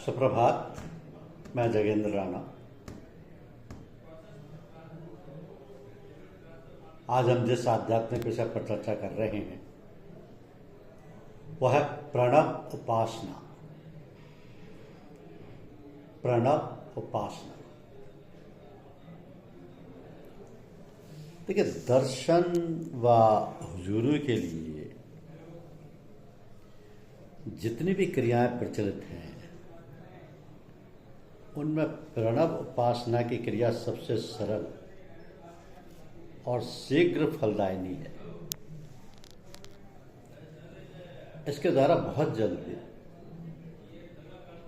सुप्रभात। मैं जगेंद्र राणा। आज हम जिस आध्यात्मिक विषय पर चर्चा कर रहे हैं वह है प्रणव उपासना। प्रणव उपासना। देखिए, दर्शन व हुजूरी के लिए जितनी भी क्रियाएं प्रचलित हैं उनमें प्रणव उपासना की क्रिया सबसे सरल और शीघ्र फलदायिनी है। इसके द्वारा बहुत जल्दी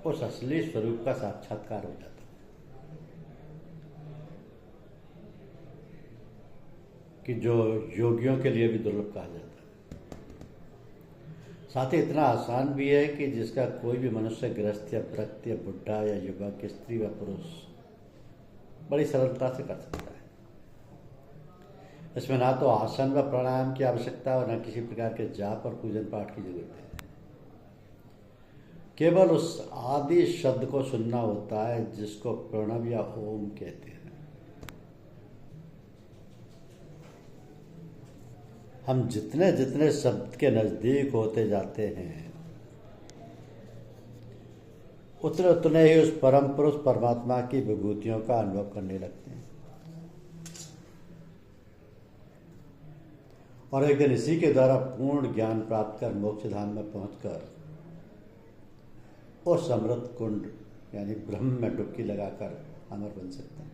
उस असली स्वरूप का साक्षात्कार हो जाता है कि जो योगियों के लिए भी दुर्लभ कहा जाता है। साथ ही इतना आसान भी है कि जिसका कोई भी मनुष्य गृहस्थ या भक्त या बुढ़ा या युवक, स्त्री व पुरुष बड़ी सरलता से कर सकता है। इसमें ना तो आसन व प्राणायाम की आवश्यकता और न किसी प्रकार के जाप और पूजन पाठ की जरूरत है। केवल उस आदि शब्द को सुनना होता है जिसको प्रणव या ओम कहते हैं। हम जितने जितने शब्द के नजदीक होते जाते हैं उतने उतने ही उस परम पुरुष परमात्मा की विभूतियों का अनुभव करने लगते हैं। और एक दिन इसी के द्वारा पूर्ण ज्ञान प्राप्त कर मोक्ष धाम में पहुंचकर उस अमृत कुंड यानी ब्रह्म में डुबकी लगाकर अमर बन सकते हैं।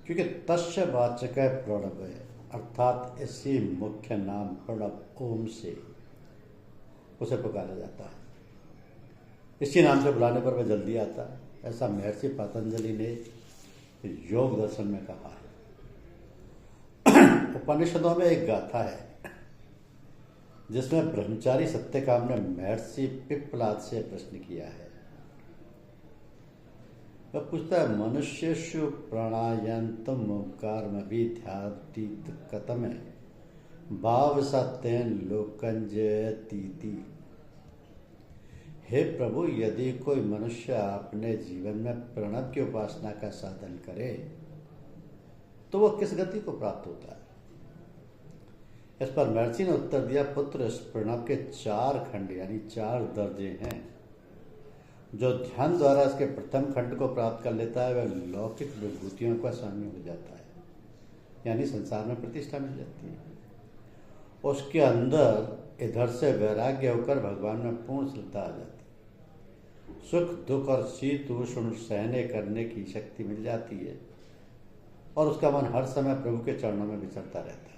क्योंकि तस्य वाचक है प्रणव है, अर्थात इसी मुख्य नाम प्रणव ओम से उसे पुकारा जाता है। इसी नाम से बुलाने पर वह जल्दी आता है। ऐसा महर्षि पतंजलि ने योग दर्शन में कहा है। उपनिषदों में एक गाथा है जिसमें ब्रह्मचारी सत्यकाम ने महर्षि पिप्पलाद से प्रश्न किया है। वह पूछता है, मनुष्येषु प्राणायंतम ओंकारमभिध्यातीत कतम भाव सत्यन लोकंजयतीति। हे प्रभु, यदि कोई मनुष्य अपने जीवन में प्रणव की उपासना का साधन करे तो वह किस गति को प्राप्त होता है? इस पर महर्षि ने उत्तर दिया, पुत्र, इस प्रणव के 4 खंड यानी 4 दर्जे हैं। जो ध्यान द्वारा इसके प्रथम खंड को प्राप्त कर लेता है वह लौकिक विभूतियों का स्वामी हो जाता है, यानी संसार में प्रतिष्ठा मिल जाती है। उसके अंदर इधर से वैराग्य होकर भगवान में पूर्ण श्रद्धा आ जाती है। सुख दुख और शीत उष्ण सहने करने की शक्ति मिल जाती है और उसका मन हर समय प्रभु के चरणों में विचरता रहता है।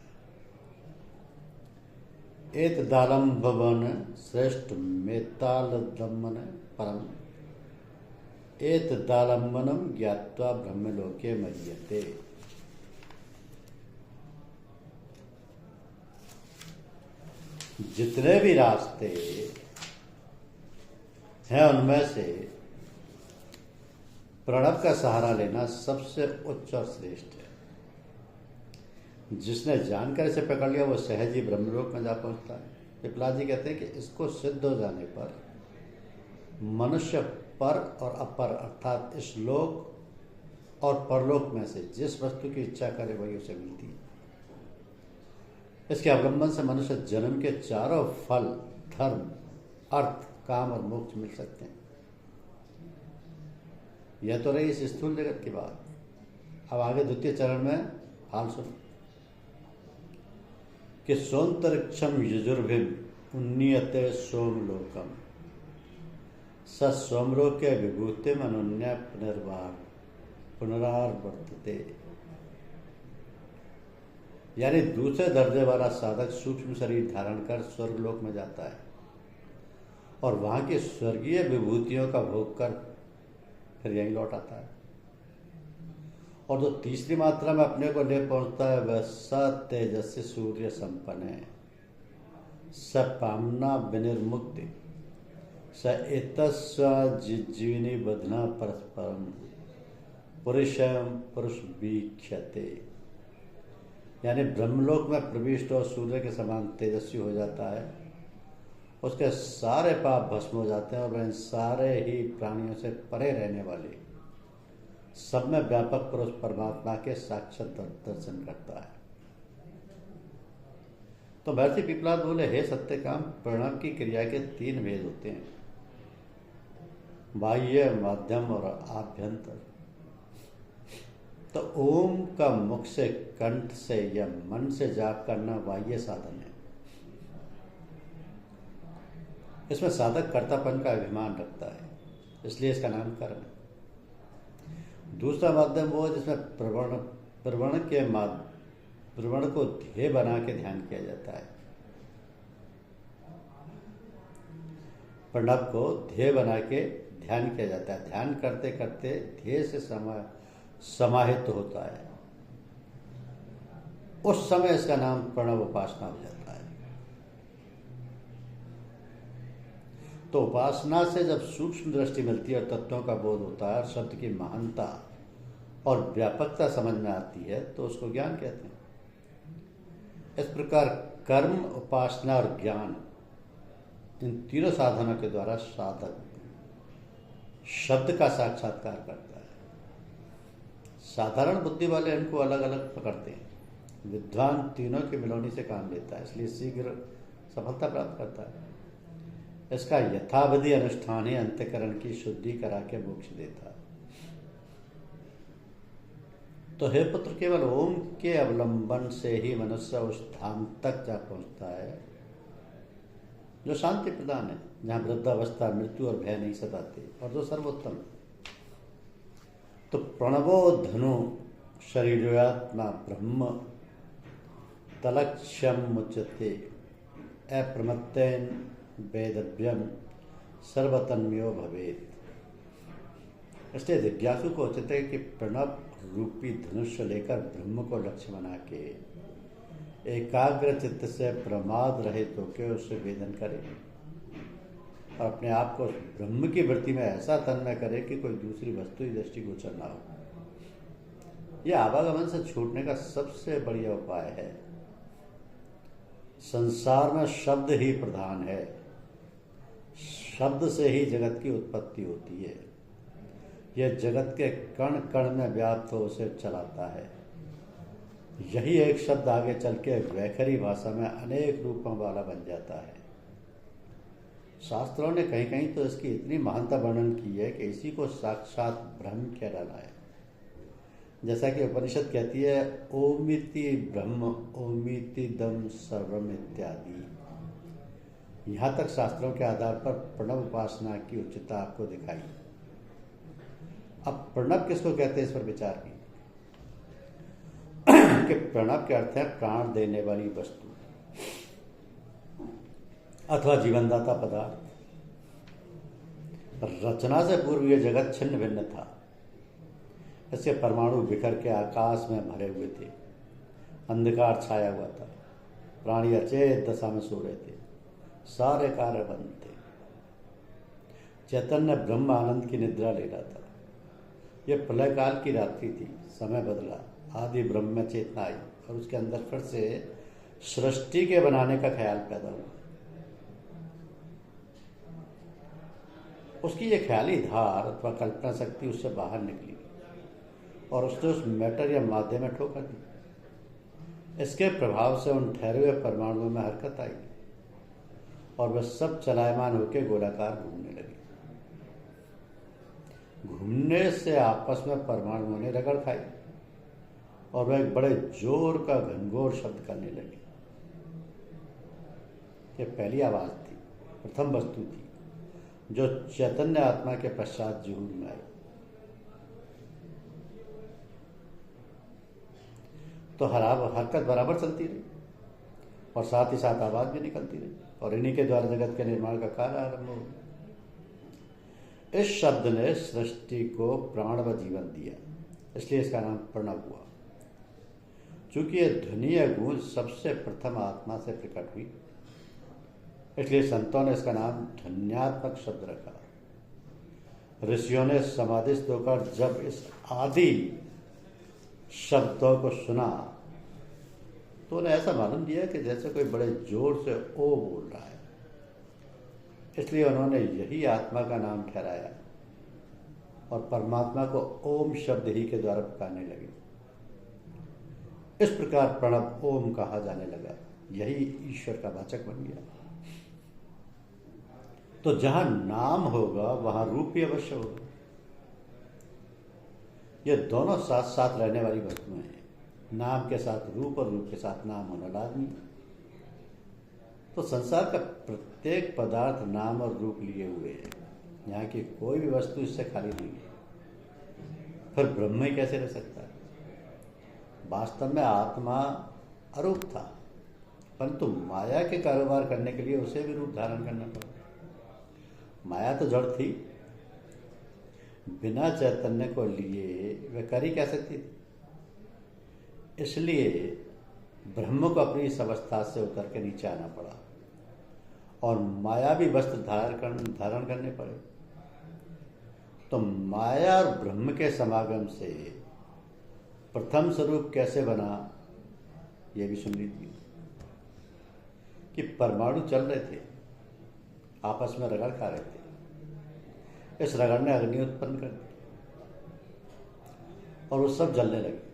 एत दालम्भवन श्रेष्ठ मेताल दमन परम एत दालम्बनम ज्ञात्वा ब्रह्मलोके मह्यते। जितने भी रास्ते हैं उनमें से प्रणव का सहारा लेना सबसे उच्च और श्रेष्ठ है। जिसने जानकर इसे पकड़ लिया वो सहज ही ब्रह्मलोक में जा पहुंचता है। पिपला जी कहते हैं कि इसको सिद्ध हो जाने पर मनुष्य पर और अपर अर्थात इस लोक और परलोक में से जिस वस्तु की इच्छा करे वही उसे मिलती है। इसके अवलंबन से मनुष्य जन्म के 4 फल धर्म, अर्थ, काम और मोक्ष मिल सकते हैं। यह तो रही इस स्थूल जगत की बात। अब आगे द्वितीय चरण में हाल सुनो कि सोन्तरिक्षम यजुर्भिम उन्नीयते सोमलोकम स सोमलोके विभूतिम अनुन्य पुनरावर्तते। यानी दूसरे दर्जे वाला साधक सूक्ष्म शरीर धारण कर स्वर्गलोक में जाता है और वहां की स्वर्गीय विभूतियों का भोग कर फिर यहीं लौट आता है। और जो तीसरी मात्रा में अपने को ले पहुंचता है वह स तेजस्वी सूर्य संपन्न है, स पामना विनिर्मुक्ति, स एतस्व जिज्जीविनी बधना परस्परम पुरुषम पुरुष वीक्षते। यानी ब्रह्मलोक में प्रविष्ट और सूर्य के समान तेजस्वी हो जाता है उसके सारे पाप भस्म हो जाते हैं और वह इन सारे ही प्राणियों से परे रहने वाले सब में व्यापक पुरुष परमात्मा के साक्षात दर्शन करता है। तो महर्षि पिपलाद बोले, हे सत्यकाम, प्रणव की क्रिया के 3 भेद होते हैं, बाह्य, माध्यम और आभ्यंतर। तो ओम का मुख से, कंठ से या मन से जाप करना बाह्य साधन है। इसमें साधक कर्तापन का अभिमान रखता है, इसलिए इसका नाम कर्म है। दूसरा माध्यम वो है जिसमें प्रवण को ध्येय बना के ध्यान किया जाता है। प्रणव को ध्येय बना के ध्यान किया जाता है। ध्यान करते करते ध्येय से समाहित होता है, उस समय इसका नाम प्रणव उपासना हो जाता है। तो उपासना से जब सूक्ष्म दृष्टि मिलती है और तत्वों का बोध होता है, शब्द की महानता और व्यापकता समझ में आती है, तो उसको ज्ञान कहते हैं। इस प्रकार कर्म, उपासना और ज्ञान, इन तीनों साधनों के द्वारा साधक शब्द का साक्षात्कार करता है। साधारण बुद्धि वाले इनको अलग अलग पकड़ते हैं, विद्वान तीनों की मिलौनी से काम लेता है, इसलिए शीघ्र सफलता प्राप्त करता है। इसका यथाविधि अनुष्ठान ही अंतःकरण की शुद्धि करा के मोक्ष देता है। तो हे पुत्र, केवल ओम के अवलंबन से ही मनुष्य उस धाम तक जा पहुंचता है जो शांति प्रदान है, जहां वृद्धावस्था, मृत्यु और भय नहीं सताते, और जो सर्वोत्तम। तो प्रणवो धनु शरीरात्मा ब्रह्म तलक्ष्यम मुच्यते अप्रमत्तेन वेदव्यम सर्वतन्मयो भवेत्। इसलिए जिज्ञासु को उचित है कि प्रणव रूपी धनुष लेकर ब्रह्म को लक्ष्य बना के एकाग्र चित्त से प्रमाद रहित होकर उससे वेदन करे और अपने आप को ब्रह्म की वृत्ति में ऐसा तन्मय करे कि कोई दूसरी वस्तु ही दृष्टिगोचर ना हो। यह आवागमन से छूटने का सबसे बढ़िया उपाय है। संसार में शब्द ही प्रधान है, शब्द से ही जगत की उत्पत्ति होती है। यह जगत के कण कण में व्याप्त हो उसे चलाता है। यही एक शब्द आगे चल के वैखरी भाषा में अनेक रूपों वाला बन जाता है। शास्त्रों ने कहीं कहीं तो इसकी इतनी महानता वर्णन की है कि इसी को साक्षात ब्रह्म कह डाला है। जैसा कि उपनिषद कहती है, ओमिति ब्रह्म ओमिति दम सर्वम इत्यादि। यहाँ तक शास्त्रों के आधार पर प्रणव उपासना की उचितता आपको दिखाई। अब प्रणव किसको कहते हैं, इस पर विचार की कि प्रणव के अर्थ है प्राण देने वाली वस्तु अथवा जीवनदाता पदार्थ। रचना से पूर्व यह जगत छिन्न भिन्न था। इसके परमाणु बिखर के आकाश में भरे हुए थे, अंधकार छाया हुआ था, प्राणी अचेत दशा में सो रहे थे, सारे कार्य बंद थे। चैतन्य ब्रह्म आनंद की निद्रा ले रहा था। यह प्रलय काल की रात्रि थी, समय बदला, आदि ब्रह्म में चेतना आई और उसके अंदर फिर से सृष्टि के बनाने का ख्याल पैदा हुआ। उसकी ये ख्याली धार अथवा कल्पना शक्ति उससे बाहर निकली और उसने उस मैटर या मादे में ठोकर दी। इसके प्रभाव से उन ठहरे हुए परमाणुओं में हरकत आई और वह सब चलायमान होकर गोलाकार घूमने लगे। घूमने से आपस में परमाणुओं ने रगड़ खाई और वह एक बड़े जोर का घनघोर शब्द करने लगे। यह पहली आवाज थी, प्रथम वस्तु थी जो चैतन्य आत्मा के पश्चात जुहूर में आई। तो हरकत बराबर चलती रही और साथ ही साथ आवाज भी निकलती रही और इन्हीं के द्वारा जगत के निर्माण का कार्य आरंभ हो गया। इस शब्द ने सृष्टि को प्राण व जीवन दिया, इसलिए इसका नाम प्रणव हुआ। चूंकि यह ध्वनि या गूंज सबसे प्रथम आत्मा से प्रकट हुई, इसलिए संतों ने इसका नाम ध्वन्यात्मक शब्द रखा। ऋषियों ने समाधिस्थ होकर जब इस आदि शब्दों को सुना तो उन्हें ऐसा मालूम दिया कि जैसे कोई बड़े जोर से ओ बोल रहा है। इसलिए उन्होंने यही आत्मा का नाम ठहराया और परमात्मा को ओम शब्द ही के द्वारा पुकारने लगे। इस प्रकार प्रणव ओम कहा जाने लगा, यही ईश्वर का वाचक बन गया। तो जहां नाम होगा वहां रूप भी अवश्य होगा। ये दोनों साथ साथ रहने वाली वस्तुएं हैं। नाम के साथ रूप और रूप के साथ नाम होना लाजमी। तो संसार का प्रत्येक पदार्थ नाम और रूप लिए हुए है। यहाँ की कोई भी वस्तु इससे खाली नहीं है। फिर ब्रह्म ही कैसे रह सकता है? वास्तव में आत्मा अरूप था, परंतु माया के कारोबार करने के लिए उसे भी रूप धारण करना पड़ा। माया तो जड़ थी, बिना चैतन्य को लिए वह कर ही क्या सकती थी। इसलिए ब्रह्म को अपनी इस अवस्था से उतर के नीचे आना पड़ा और माया भी वस्त्र धारण करने पड़े। तो माया और ब्रह्म के समागम से प्रथम स्वरूप कैसे बना, यह भी सुन लीजिए कि परमाणु चल रहे थे, आपस में रगड़ खा रहे थे। इस रगड़ ने अग्नि उत्पन्न कर दी और वो सब जलने लगे।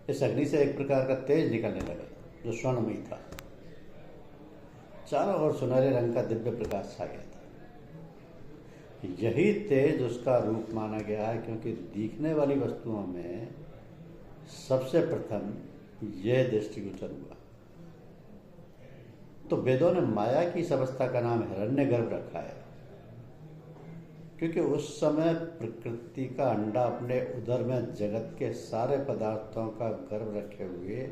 इस अग्नि से एक प्रकार का तेज निकलने लगा जो स्वर्णमयी था। चारों ओर सुनहरे रंग का दिव्य प्रकाश छा गया था। यही तेज उसका रूप माना गया है, क्योंकि दिखने वाली वस्तुओं में सबसे प्रथम यह दृष्टिगोचर हुआ। तो वेदों ने माया की इस अवस्था का नाम हिरण्यगर्भ रखा है, क्योंकि उस समय प्रकृति का अंडा अपने उदर में जगत के सारे पदार्थों का गर्भ रखे हुए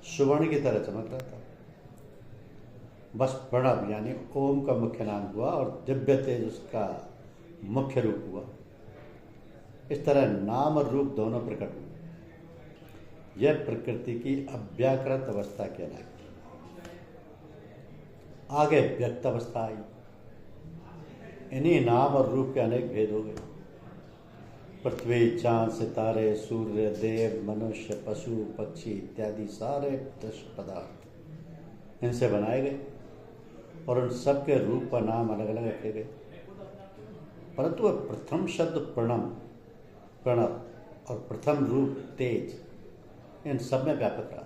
सुवर्ण की तरह चमक रहा था। बस प्रणव यानी ओम का मुख्य नाम हुआ और दिव्य तेज उसका मुख्य रूप हुआ। इस तरह नाम और रूप दोनों प्रकट हुए। यह प्रकृति की अव्याकृत अवस्था कहलाती। आगे व्यक्त अवस्था आई। इन्हीं नाम और रूप के अनेक भेद हो गए। पृथ्वी, चांद, सितारे, सूर्य, देव, मनुष्य, पशु, पक्षी इत्यादि सारे दृश्य पदार्थ इनसे बनाए गए और उन सब के रूप और नाम अलग अलग रखे गए। परंतु वह प्रथम शब्द प्रणव और प्रथम रूप तेज इन सब में व्यापक रहा।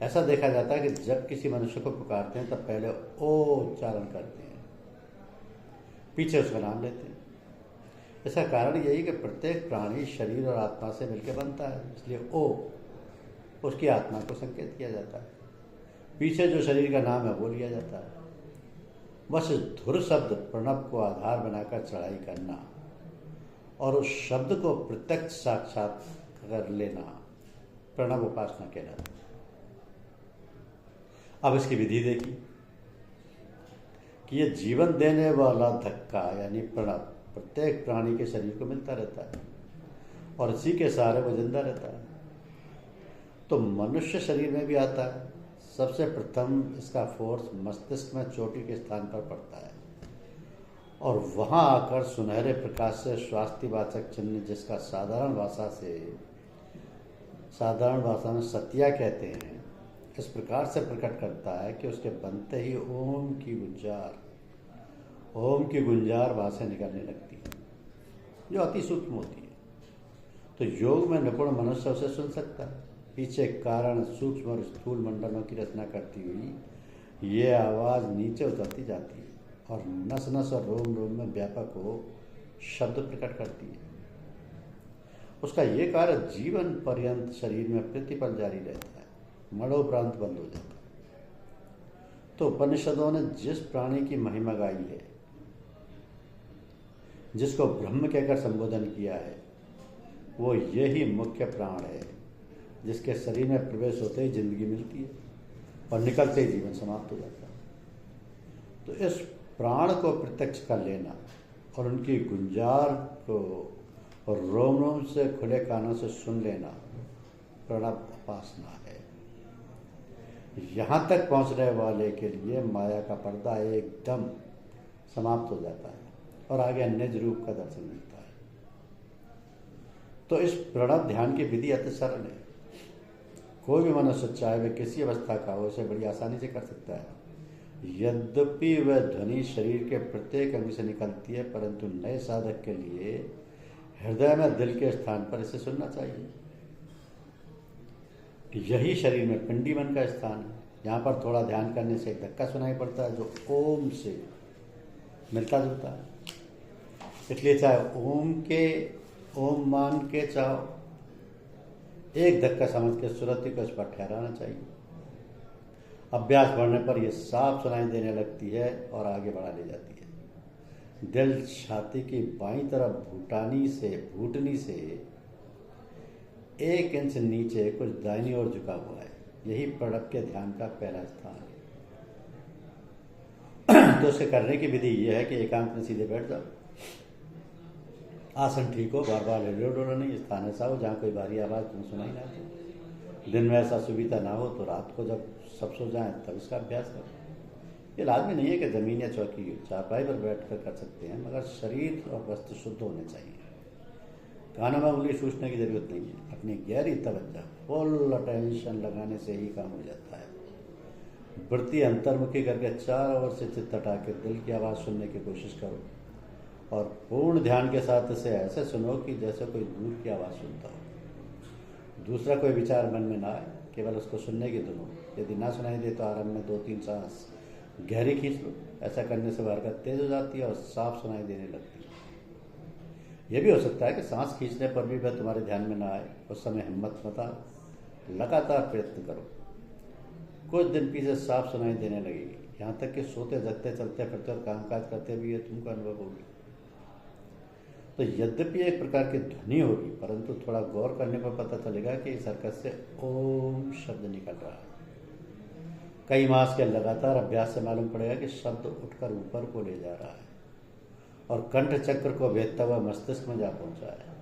ऐसा देखा जाता है कि जब किसी मनुष्य को पुकारते हैं तब पहले ओ उच्चारण करते हैं, पीछे उसका नाम लेते हैं। इसका कारण यही कि प्रत्येक प्राणी शरीर और आत्मा से मिलकर बनता है, इसलिए ओ उसकी आत्मा को संकेत किया जाता है। पीछे जो शरीर का नाम है वो लिया जाता है। बस धुर शब्द प्रणव को आधार बनाकर चढ़ाई करना और उस शब्द को प्रत्यक्ष साक्षात कर लेना प्रणव उपासना कहलाता है। अब इसकी विधि देखिए कि ये जीवन देने वाला धक्का यानी प्रणव प्रत्येक प्राणी के शरीर को मिलता रहता है और इसी के सहारे वो जिंदा रहता है। तो मनुष्य शरीर में भी आता है। सबसे प्रथम इसका फोर्स मस्तिष्क में चोटी के स्थान पर पड़ता है और वहां आकर सुनहरे प्रकाश से स्वास्थ्यवाचक चिन्ह, जिसका साधारण भाषा में सत्या कहते हैं, इस प्रकार से प्रकट करता है कि उसके बनते ही ओम की गुंजार वहां से निकलने लगती है, जो अति सूक्ष्म होती है। तो योग में निपुण मनुष्य उसे सुन सकता है। पीछे कारण, सूक्ष्म और स्थूल मंडलों की रचना करती हुई ये आवाज़ नीचे उतरती जाती है और नस नस और रोम रोम में व्यापक हो शब्द प्रकट करती है। उसका ये कार्य जीवन पर्यंत शरीर में प्रतिपल जारी रहता है, मरणोपरांत बंद हो जाता है। तो उपनिषदों ने जिस प्राणी की महिमा गाई है, जिसको ब्रह्म कहकर संबोधन किया है, वो यही मुख्य प्राण है, जिसके शरीर में प्रवेश होते ही जिंदगी मिलती है और निकलते ही जीवन समाप्त हो जाता है। तो इस प्राण को प्रत्यक्ष कर लेना और उनकी गुंजार को और रोम रोम से खुले कानों से सुन लेना प्रणव उपासना है। यहाँ तक पहुँचने वाले के लिए माया का पर्दा एकदम समाप्त हो जाता है और आगे निज रूप का दर्शन मिलता है। तो इस प्रणव ध्यान की विधि अति सरल है। कोई भी मनुष्य चाहे वह किसी अवस्था का हो, उसे बड़ी आसानी से कर सकता है। यद्यपि वह ध्वनि शरीर के प्रत्येक अंग से निकलती है, परंतु नए साधक के लिए हृदय में दिल के स्थान पर इसे सुनना चाहिए। यही शरीर में पिंडी मन का स्थान है। यहाँ पर थोड़ा ध्यान करने से एक धक्का सुनाई पड़ता है जो ओम से मिलता जुलता है। इसलिए चाहे ओम मान के चाहो, एक धक्का समझ के सुरति को इस पर ठहराना चाहिए। अभ्यास बढ़ने पर यह साफ सुनाई देने लगती है और आगे बढ़ा ले जाती है। दिल छाती की बाईं तरफ घुटनी से 1 इंच नीचे कुछ दाहिनी ओर झुका हुआ है। यही प्रणव के ध्यान का पहला स्थान है। तो इसे करने की विधि यह है कि एकांत में सीधे बैठ जाओ, आसन ठीक हो, बार बार हिलो डोलो नहीं, स्थान ऐसा हो जहाँ कोई भारी आवाज़ तुम्हें सुनाई ना दे। दिन में ऐसा सुविधा ना हो तो रात को जब सब सो जाएं तब इसका अभ्यास करो। ये लाजमी नहीं है कि ज़मीन या चौकी चारपाई पर बैठकर कर सकते हैं, मगर शरीर और वस्त्र शुद्ध होने चाहिए। कानों में उंगली सूझने की जरूरत नहीं है। अपनी गहरी तवज्जो, फुल अटेंशन लगाने से ही काम हो जाता है। वृत्ति अंतर्मुखी करके चारों ओर से चित्त हटा के दिल की आवाज़ सुनने की कोशिश करो और पूर्ण ध्यान के साथ इसे ऐसे सुनो कि जैसे कोई दूर की आवाज़ सुनता हो। दूसरा कोई विचार मन में ना आए, केवल उसको सुनने की धुन हो। यदि ना सुनाई दे तो आरंभ में 2-3 सांस गहरी खींच लो। ऐसा करने से हरकत तेज हो जाती है और साफ सुनाई देने लगती है। यह भी हो सकता है कि सांस खींचने पर भी वह तुम्हारे ध्यान में ना आए। उस समय हिम्मत मत हारो, लगातार प्रयत्न करो। कुछ दिन पीछे साफ सुनाई देने लगेगी, यहाँ तक कि सोते जगते चलते फिरते और कामकाज करते भी ये तुमको अनुभव होगी। तो यद्यपि एक प्रकार की ध्वनि होगी, परंतु थोड़ा गौर करने पर पता चलेगा कि इस हरकत से ओम शब्द निकल रहा है। कई मास के लगातार अभ्यास से मालूम पड़ेगा कि शब्द उठकर ऊपर को ले जा रहा है और कंठ चक्र को भेदता हुआ मस्तिष्क में जा पहुंचा है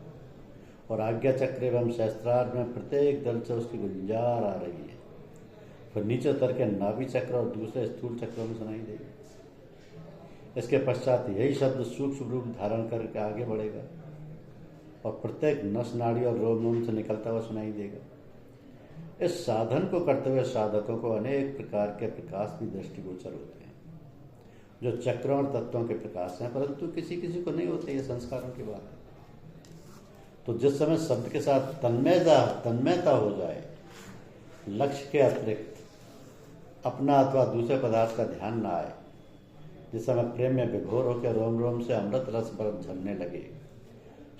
और आज्ञा चक्र एवं सहस्त्रार में प्रत्येक दल से उसकी गुंजार आ रही है। फिर नीचे उतर के नाभि चक्र और दूसरे स्थूल चक्रों में सुनाई देगी। इसके पश्चात यही शब्द सूक्ष्म रूप धारण करके आगे बढ़ेगा और प्रत्येक नस नाड़ी और रोम से निकलता हुआ सुनाई देगा। इस साधन को करते हुए साधकों को अनेक प्रकार के प्रकाश भी दृष्टिगोचर होते हैं, जो चक्रों और तत्वों के प्रकाश हैं, परंतु किसी किसी को नहीं होते। ये संस्कारों की बात है। तो जिस समय शब्द के साथ तन्मयता हो जाए, लक्ष्य के अतिरिक्त अपना अथवा दूसरे पदार्थ का ध्यान न आए, जिस समय प्रेम में विभोर होकर रोम रोम से अमृत रस पर झरने लगे,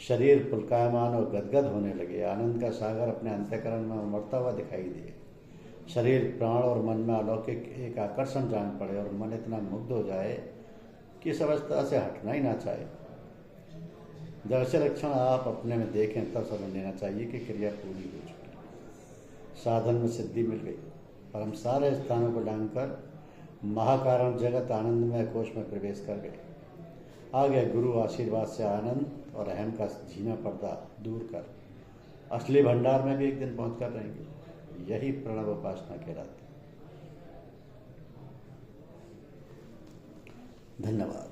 शरीर पुलकायमान और गदगद होने लगे, आनंद का सागर अपने अंतःकरण में उमड़ता हुआ दिखाई दे, शरीर प्राण और मन में अलौकिक एक आकर्षण जान पड़े और मन इतना मुग्ध हो जाए कि इस अवस्था से हटना ही ना चाहे। जब ऐसे लक्षण आप अपने में देखें तब समझ लेना चाहिए कि क्रिया पूरी हो चुकी, साधन में सिद्धि मिल गई और हम सारे स्थानों को लांघकर महाकारण जगत आनंदमय कोश में प्रवेश कर गए। आगे गुरु आशीर्वाद से आनंद और अहम का झीना पर्दा दूर कर असली भंडार में भी एक दिन पहुंच कर रहेंगे। यही प्रणव उपासना कहलाती है। धन्यवाद।